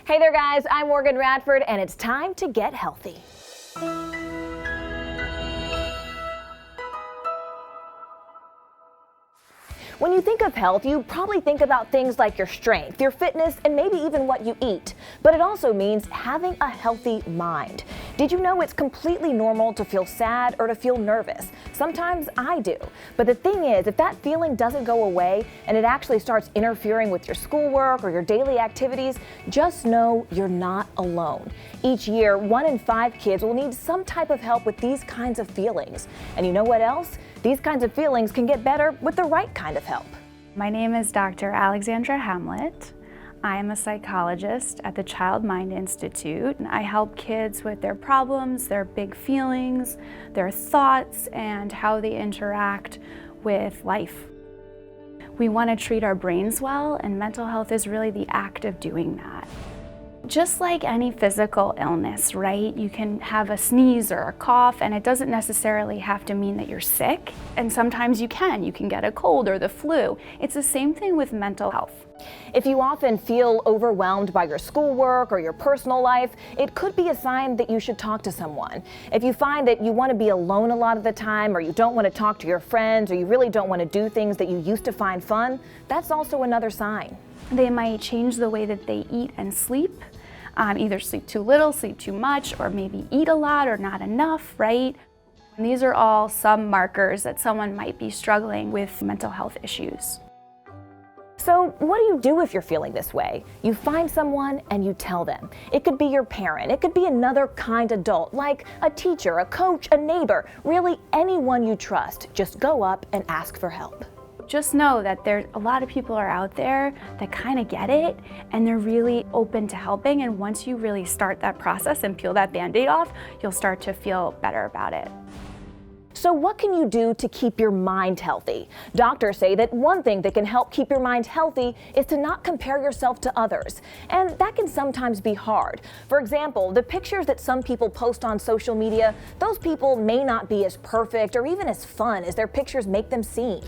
Hey there guys, I'm Morgan Radford and it's time to get healthy. When you think of health, you probably think about things like your strength, your fitness, and maybe even what you eat. But it also means having a healthy mind. Did you know it's completely normal to feel sad or to feel nervous? Sometimes I do. But the thing is, if that feeling doesn't go away and it actually starts interfering with your schoolwork or your daily activities, just know you're not alone. Each year, 1 in 5 kids will need some type of help with these kinds of feelings. And you know what else? These kinds of feelings can get better with the right kind of help. My name is Dr. Alexandra Hamlet. I am a psychologist at the Child Mind Institute. I help kids with their problems, their big feelings, their thoughts, and how they interact with life. We want to treat our brains well, and mental health is really the act of doing that. Just like any physical illness, right? You can have a sneeze or a cough, and it doesn't necessarily have to mean that you're sick. And sometimes you can get a cold or the flu. It's the same thing with mental health. If you often feel overwhelmed by your schoolwork or your personal life, it could be a sign that you should talk to someone. If you find that you want to be alone a lot of the time, or you don't want to talk to your friends, or you really don't want to do things that you used to find fun, that's also another sign. They might change the way that they eat and sleep, either sleep too little, sleep too much, or maybe eat a lot or not enough, right? And these are all some markers that someone might be struggling with mental health issues. So what do you do if you're feeling this way? You find someone and you tell them. It could be your parent, it could be another kind adult, like a teacher, a coach, a neighbor, really anyone you trust. Just go up and ask for help. Just know that there's a lot of people are out there that kind of get it, and they're really open to helping, and once you really start that process and peel that Band-Aid off, you'll start to feel better about it. So what can you do to keep your mind healthy? Doctors say that one thing that can help keep your mind healthy is to not compare yourself to others. And that can sometimes be hard. For example, the pictures that some people post on social media, those people may not be as perfect or even as fun as their pictures make them seem.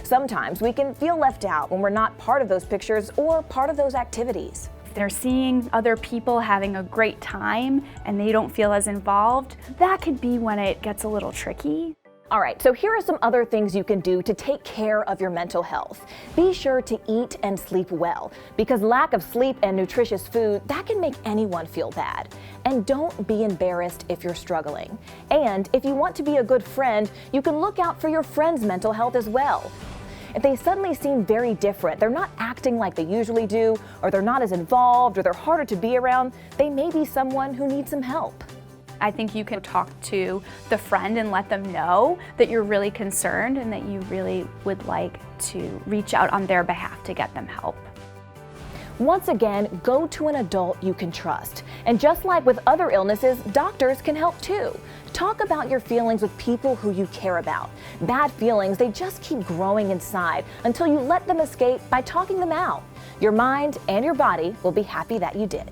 Sometimes we can feel left out when we're not part of those pictures or part of those activities. If they're seeing other people having a great time and they don't feel as involved, that could be when it gets a little tricky. All right, so here are some other things you can do to take care of your mental health. Be sure to eat and sleep well, because lack of sleep and nutritious food, that can make anyone feel bad. And don't be embarrassed if you're struggling. And if you want to be a good friend, you can look out for your friend's mental health as well. If they suddenly seem very different, they're not acting like they usually do, or they're not as involved, or they're harder to be around, they may be someone who needs some help. I think you can talk to the friend and let them know that you're really concerned and that you really would like to reach out on their behalf to get them help. Once again, go to an adult you can trust. And just like with other illnesses, doctors can help too. Talk about your feelings with people who you care about. Bad feelings, they just keep growing inside until you let them escape by talking them out. Your mind and your body will be happy that you did.